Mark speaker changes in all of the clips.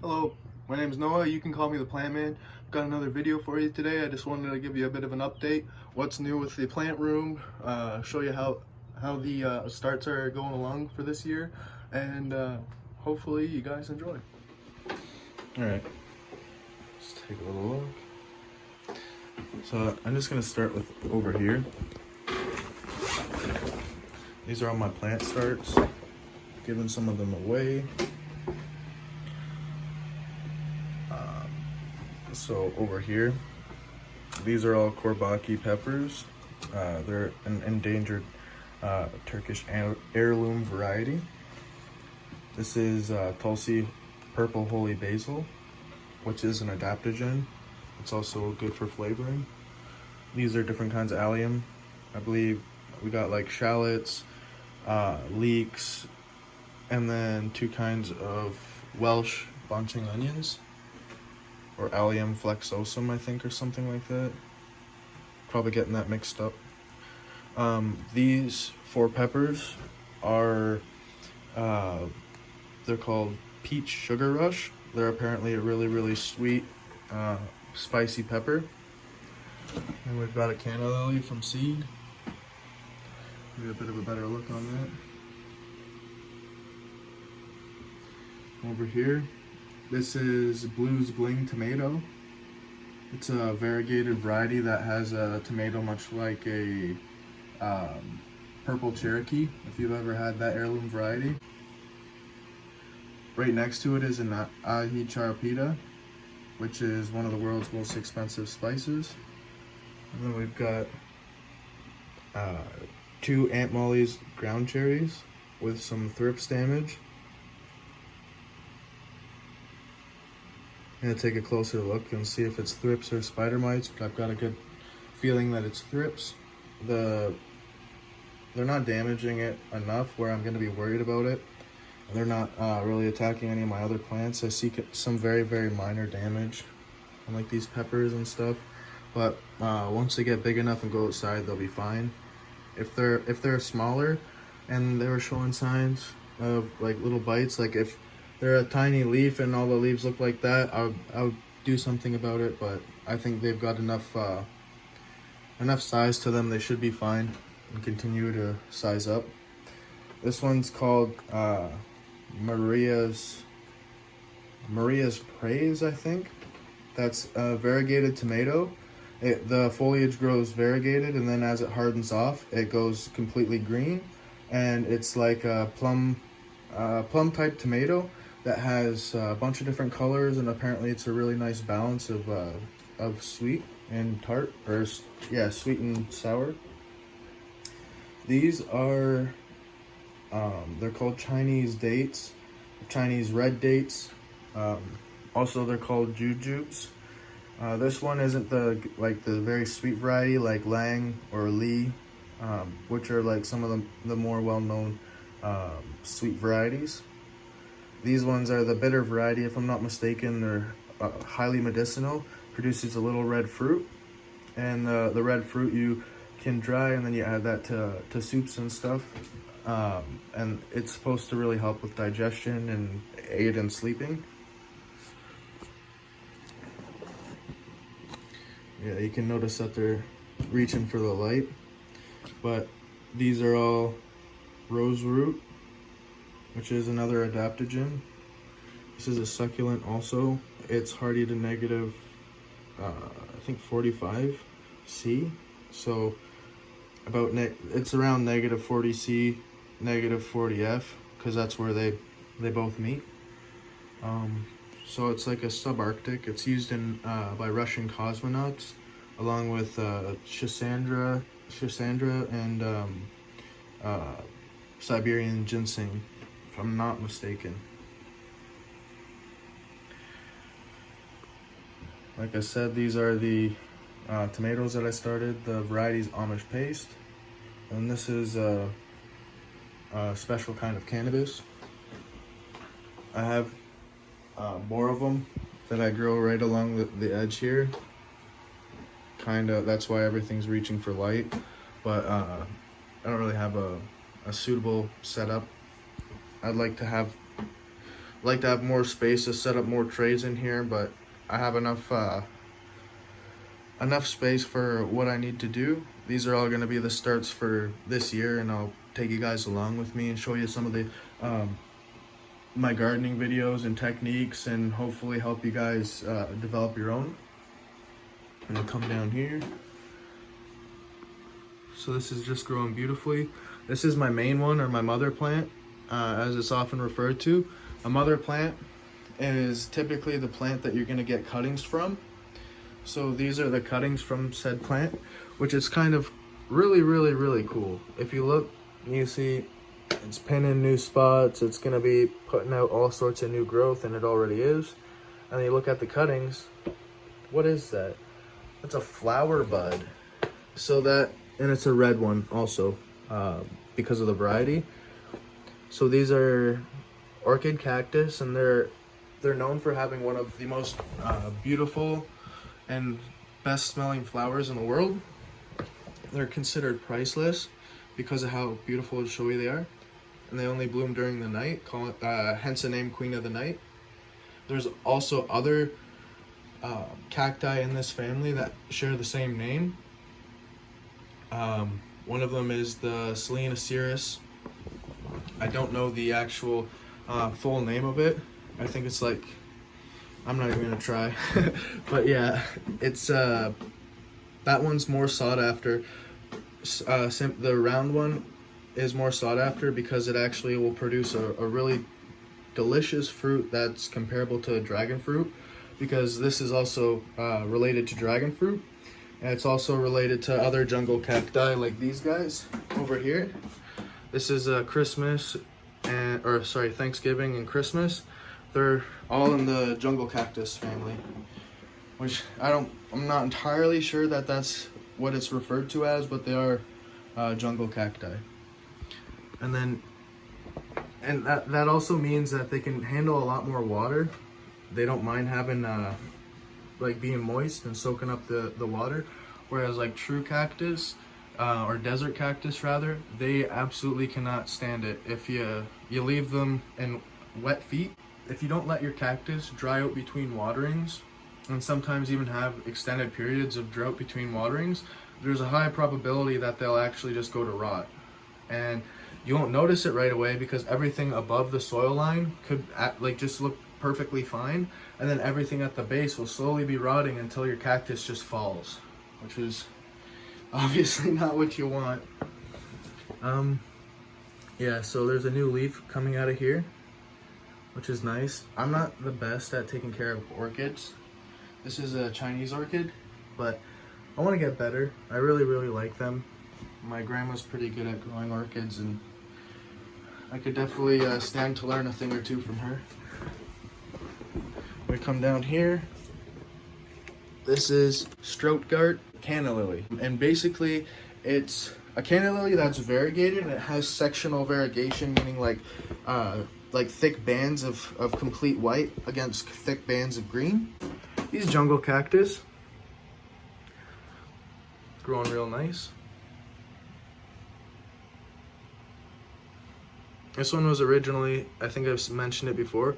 Speaker 1: Hello, my name is Noah. You can call me the Plant Man. I've got another video for you today. I just wanted to give you a bit of an update. What's new with the plant room? Show you how the starts are going along for this year, and hopefully you guys enjoy. All right, let's take a little look. So I'm just gonna start with over here. These are all my plant starts. Giving some of them away. So over here, these are all Kourbaki peppers. They're an endangered Turkish heirloom variety. This is Tulsi Purple Holy Basil, which is an adaptogen. It's also good for flavoring. These are different kinds of allium. I believe we got like shallots, leeks, and then two kinds of Welsh bunching onions, or Allium flexosum, I think, or something like that. Probably getting that mixed up. These four peppers are, they're called Peach Sugar Rush. They're apparently a really, really sweet, spicy pepper. And we've got a canna lily from seed. Give you a bit of a better look on that. Over here, this is Blues Bling tomato. It's a variegated variety that has a tomato much like a purple Cherokee, if you've ever had that heirloom variety. Right next to it is an ahi charapita, which is one of the world's most expensive spices. And then we've got two Aunt Molly's ground cherries with some thrips damage. I'm gonna take a closer look and see if it's thrips or spider mites, but I've got a good feeling that it's thrips. They're not damaging it enough where I'm gonna be worried about it. They're not really attacking any of my other plants. I see some very, very minor damage on like these peppers and stuff, but once they get big enough and go outside, they'll be fine. If they're smaller and they're showing signs of like little bites, like if they're a tiny leaf and all the leaves look like that, I would do something about it, but I think they've got enough size to them. They should be fine and continue to size up. This one's called Maria's Praise, I think. That's a variegated tomato. The foliage grows variegated, and then as it hardens off, it goes completely green, and it's like a plum type tomato that has a bunch of different colors, and apparently it's a really nice balance of sweet and tart, or yeah, sweet and sour. These are they're called Chinese dates, Chinese red dates. Also, they're called jujubes. This one isn't the very sweet variety like Lang or Li, which are like some of the more well-known sweet varieties. These ones are the bitter variety, if I'm not mistaken. They're highly medicinal, produces a little red fruit, and the red fruit you can dry and then you add that to soups and stuff, and it's supposed to really help with digestion and aid in sleeping. Yeah, you can notice that they're reaching for the light, but these are all rose root, which is another adaptogen. This is a succulent also. It's hardy to negative, I think 45 C. So it's around negative 40 C, negative 40 F, because that's where they both meet. So it's like a subarctic. It's used in by Russian cosmonauts, along with Schisandra and Siberian ginseng, if I'm not mistaken. Like I said, these are the tomatoes that I started. The variety's Amish paste, and this is a special kind of cannabis. I have more of them that I grow right along the edge here. That's why everything's reaching for light, but I don't really have a suitable setup. I'd like to have like to have more space to set up more trays in here, but I have enough space for what I need to do. These are all going to be the starts for this year, and I'll take you guys along with me and show you some of the my gardening videos and techniques, and hopefully help you guys develop your own. I'm gonna come down here. So this is just growing beautifully. This is my main one, or my mother plant, as it's often referred to. A mother plant is typically the plant that you're gonna get cuttings from. So these are the cuttings from said plant, which is kind of really cool. If you look, you see it's pinning new spots. It's gonna be putting out all sorts of new growth, and it already is. And then you look at the cuttings. What is that? It's a flower bud. So that, and it's a red one also, because of the variety. So these are orchid cactus, and they're known for having one of the most beautiful and best smelling flowers in the world. They're considered priceless because of how beautiful and showy they are, and they only bloom during the night, hence the name Queen of the Night. There's also other cacti in this family that share the same name. One of them is the Selenocereus. I don't know the actual full name of it. I think it's like, I'm not even gonna try. But yeah, it's that one's more sought after. The round one is more sought after because it actually will produce a really delicious fruit that's comparable to dragon fruit, because this is also related to dragon fruit, and it's also related to other jungle cacti like these guys over here. This is Christmas Thanksgiving and Christmas. They're all in the jungle cactus family, which I'm not entirely sure that that's what it's referred to as, but they are jungle cacti. And that also means that they can handle a lot more water. They don't mind having like being moist and soaking up the water, whereas like true cactus or desert cactus rather, they absolutely cannot stand it. If you leave them in wet feet, if you don't let your cactus dry out between waterings, and sometimes even have extended periods of drought between waterings, there's a high probability that they'll actually just go to rot. And you won't notice it right away because everything above the soil line could just look perfectly fine, and then everything at the base will slowly be rotting until your cactus just falls, which is obviously not what you want. Yeah, so there's a new leaf coming out of here, which is nice. I'm not the best at taking care of orchids. This is a Chinese orchid, but I want to get better. I really like them. My grandma's pretty good at growing orchids, and I could definitely stand to learn a thing or two from her. We come down here. This is Stuttgart canna lily, and basically it's a canna lily that's variegated, and it has sectional variegation, meaning like thick bands of complete white against thick bands of green. These jungle cactus, growing real nice. This one was originally, I think I've mentioned it before,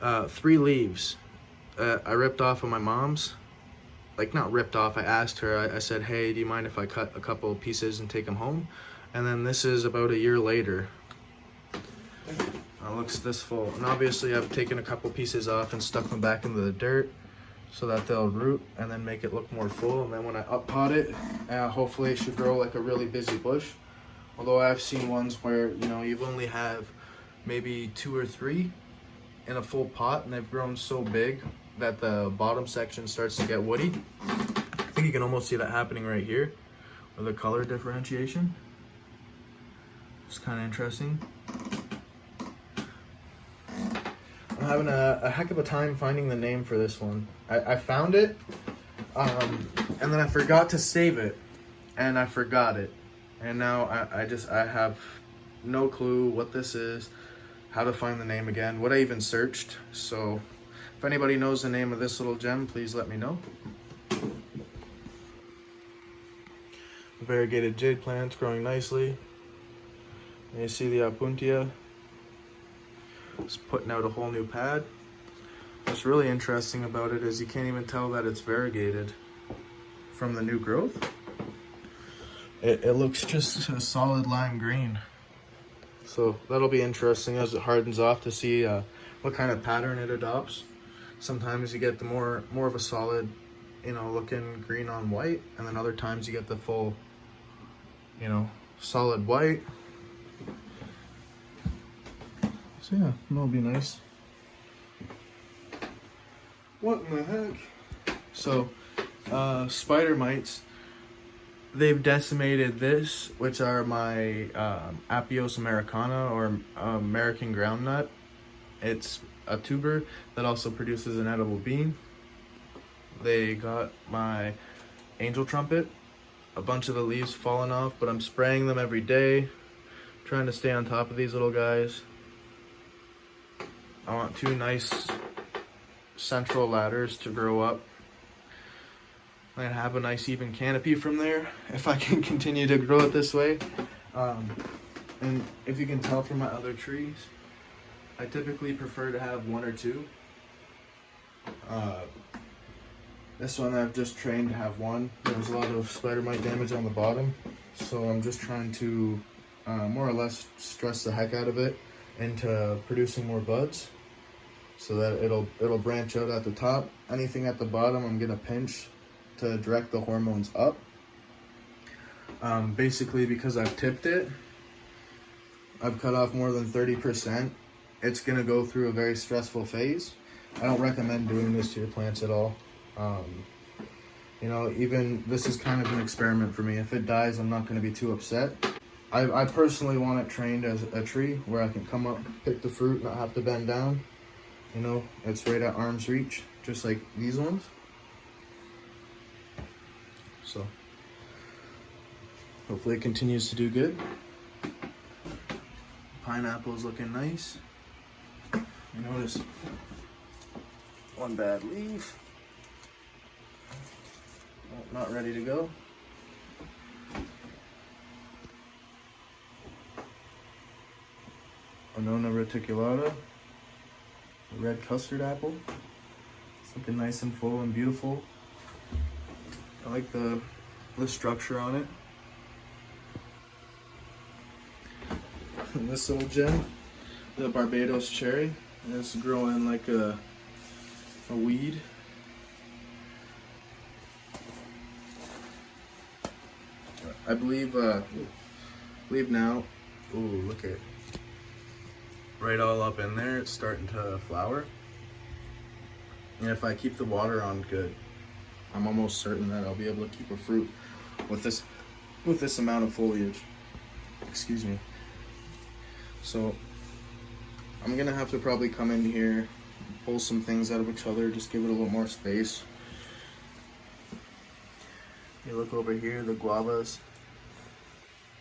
Speaker 1: 3 leaves. I ripped off of my mom's. Like, not ripped off, I asked her, I said, hey, do you mind if I cut a couple pieces and take them home? And then this is about a year later. It looks this full. And obviously I've taken a couple pieces off and stuck them back into the dirt so that they'll root and then make it look more full. And then when I up pot it, hopefully it should grow like a really busy bush. Although I've seen ones where, you've only have maybe 2 or 3 in a full pot, and they've grown so big that the bottom section starts to get woody. I think you can almost see that happening right here with the color differentiation. It's kind of interesting. I'm having a heck of a time finding the name for this one. I found it, and then I forgot to save it, and I forgot it. And now I have no clue what this is, how to find the name again, what I even searched. So if anybody knows the name of this little gem, please let me know. Variegated jade plants growing nicely. And you see the Opuntia. It's putting out a whole new pad. What's really interesting about it is you can't even tell that it's variegated from the new growth. It looks just a solid lime green. So that'll be interesting as it hardens off to see what kind of pattern it adopts. Sometimes you get the more of a solid, you know, looking green on white, and then other times you get the full, you know, solid white. So yeah, that'll be nice. What in the heck? So, spider mites, they've decimated this, which are my Apios americana, or American groundnut. It's a tuber that also produces an edible bean. They got my angel trumpet, a bunch of the leaves falling off, but I'm spraying them every day, trying to stay on top of these little guys. I want 2 nice central ladders to grow up and have a nice even canopy from there if I can continue to grow it this way. And if you can tell from my other trees, I typically prefer to have 1 or 2. This one I've just trained to have 1. There was a lot of spider mite damage on the bottom, so I'm just trying to more or less stress the heck out of it into producing more buds, so that it'll branch out at the top. Anything at the bottom I'm gonna pinch to direct the hormones up. Basically, because I've tipped it, I've cut off more than 30%. It's gonna go through a very stressful phase. I don't recommend doing this to your plants at all. You know, even this is kind of an experiment for me. If it dies, I'm not gonna be too upset. I personally want it trained as a tree where I can come up, pick the fruit, not have to bend down. You know, it's right at arm's reach, just like these ones. So, hopefully it continues to do good. Pineapple's looking nice. You notice 1 bad leaf. Oh, not ready to go. Annona reticulata, the red custard apple. It's looking nice and full and beautiful. I like the structure on it. And this little gem, the Barbados cherry, is growing like a weed. I believe now, ooh, look at it. Right all up in there, it's starting to flower. And if I keep the water on good, I'm almost certain that I'll be able to keep a fruit with this amount of foliage. Excuse me. So I'm gonna have to probably come in here, pull some things out of each other, just give it a little more space. You look over here, the guavas,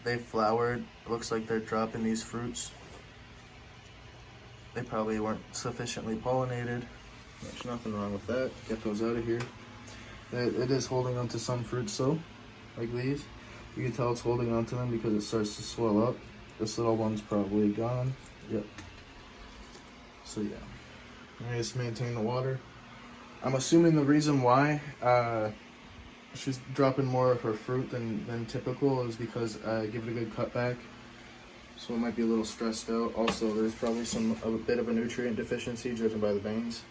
Speaker 1: they've flowered. It looks like they're dropping these fruits. They probably weren't sufficiently pollinated. There's nothing wrong with that. Get those out of here. It is holding on to some fruits though, like these. You can tell it's holding on to them because it starts to swell up. This little one's probably gone. Yep. So yeah, I just maintain the water. I'm assuming the reason why she's dropping more of her fruit than typical is because I give it a good cutback. So it might be a little stressed out. Also, there's probably a bit of a nutrient deficiency driven by the veins,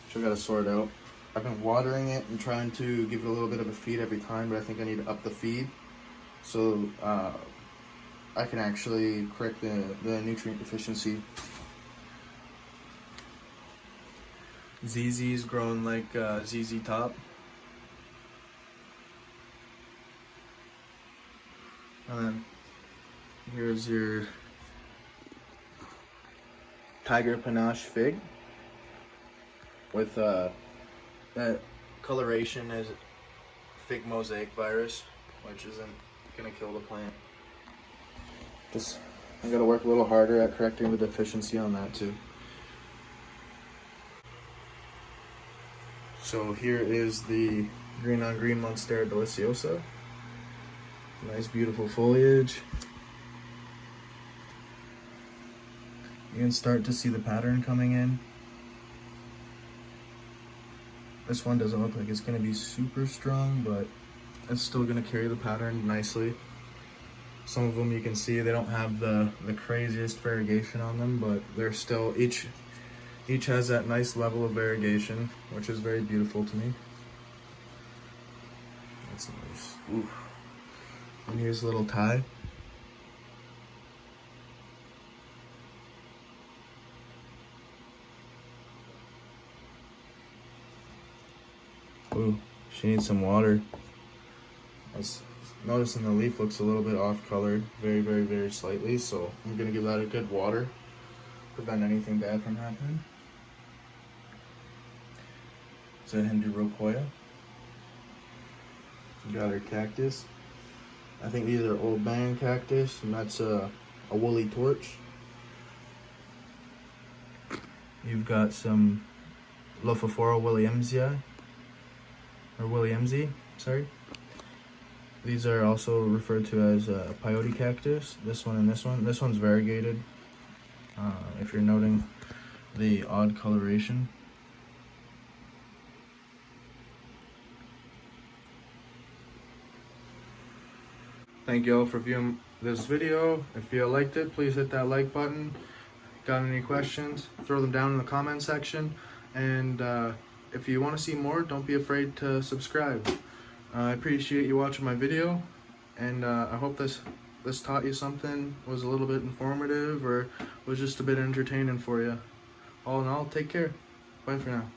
Speaker 1: which I gotta sort out. I've been watering it and trying to give it a little bit of a feed every time, but I think I need to up the feed so I can actually correct the nutrient deficiency. ZZ's growing like ZZ Top. And then here's your Tiger Panache fig with that coloration is fig mosaic virus, which isn't gonna kill the plant. Just I gotta work a little harder at correcting the deficiency on that too. So here is the green on green Monstera deliciosa. Nice beautiful foliage. You can start to see the pattern coming in. This one doesn't look like it's gonna be super strong, but it's still gonna carry the pattern nicely. Some of them you can see they don't have the craziest variegation on them, but they're still, each has that nice level of variegation, which is very beautiful to me. That's nice. Ooh. And here's a little tie. Ooh, she needs some water. I was noticing the leaf looks a little bit off colored, very, very, very slightly, so I'm gonna give that a good water, prevent anything bad from happening. It's a Hindu Rocoya. Got her cactus. I think these are Old Man cactus, and that's a woolly torch. You've got some Lophophora williamsii, or Williamsii, sorry. These are also referred to as peyote cactus. This one and this one. This one's variegated. If you're noting the odd coloration. Thank you all for viewing this video. If you liked it, please hit that like button. Got any questions, throw them down in the comment section. And if you want to see more, don't be afraid to subscribe. I appreciate you watching my video, and I hope this taught you something, was a little bit informative, or was just a bit entertaining for you. All in all, take care. Bye for now.